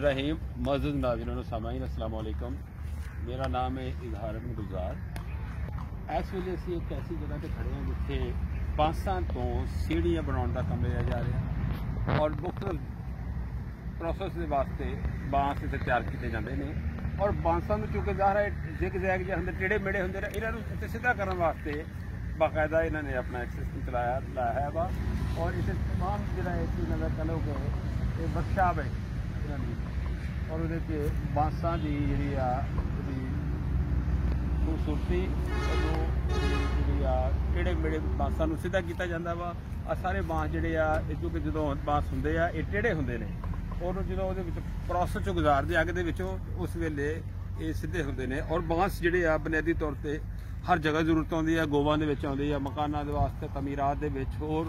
रहीम मज़दूद नाज़रीन सामाईन अस्सलाम वालेकुम। मेरा नाम है इजहार अहमद गुलजार। इस वेले असीं एक ऐसी जगह पर खड़े हैं जिथे बांसां तो सीढ़ियां बनाने का काम लिया जा रहा और मुख्तलिफ प्रोसैस के वास्ते बांस इतने तैयार किए जाते हैं और बांसां नूं चूंकि ज़ाहिर है जिग जैग जो होंगे टेढ़े मेढ़े होंगे इन्होंने इतने सीधा करने वास्ते बाकायदा इन्होंने अपना एक सिस्टम लाया है वा और इसे तमाम जो इन्होंने कह लो कि वर्कशाप है और वो बांसा की जी खूबसूरती जी टेढ़े मेढ़े बांसा सीधा किया जाता वा। सारे बांस जोड़े क्योंकि जो बांस होंगे ये टेढ़े होंगे ने और जो प्रोसैस चो गुजारते अग दे उस वेले ये सीधे होंगे ने और बांस जोड़े बुनियादी तौर पर हर जगह जरूरत आती है। गोवां दे विच आउंदी है, मकानां दे वास्ते, तमीरात दे विच होर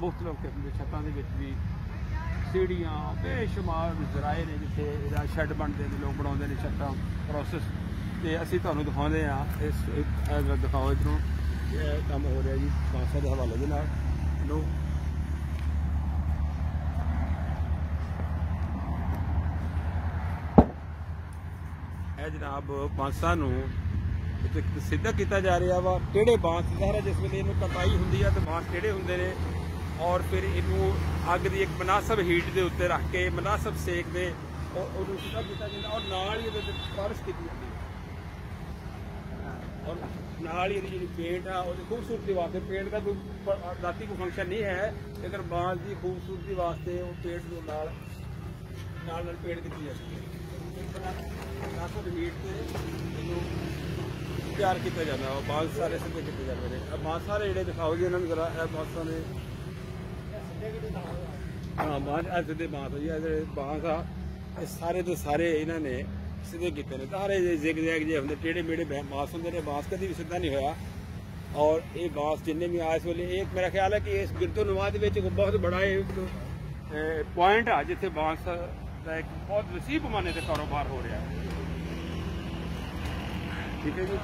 मुख्तलिफ किस्म के छत्तां दे विच भी सीढ़ियां बेशुमार जराए ने जिथे शैड बनते हैं लोग बनाते हैं छत्तां प्रोसैस तो असीं तुहानूं दिखाउंदे हां। इस दिखाओ इधरों काम हो रहा जी बांसां दे हवाले दे नाल लो जनाब बांसां नूं सीधा किया जा रहा वा। टेढ़े बांस ज़ाहिर जिस वे इनू कटाई होंगी है तो बांस टेढ़े होंगे ने और फिर इनू अग की एक मुनासब हीट के उत्ते रख के मुनासब सेक दे और सीधा किया जाता और नाल ही पालिश की जाती है और नाल ही जी पेंट आ खूबसूरती वास्ते पेंट का कोई जाती कोई फंक्शन नहीं है लेकिन बांस की खूबसूरती वास्ते वो पेंट को नाल पेंट की जाती है मुनासब हीट से तैयार किया जाता है। बांस सारे सीधे किए जाते हैं। बांस सारे जो दिखाओ जी इन्होंने जरा बांसा ने हाँ बांस सीधे बांस हो जी बांस आ सारे तो सारे इन्होंने सीधे किए हैं। सारे जिग जैग जो होंगे टेढ़े मेढ़े बांस होंगे ने बांस कभी भी सीधा नहीं होया और ये बांस जिन्ने भी इस वे एक मेरा ख्याल है कि इस गिरदोनवा के बहुत बड़ा पॉइंट आ जिथे बांस का एक बहुत वसी पैमाने से कारोबार हो रहा है। ठीक है जी।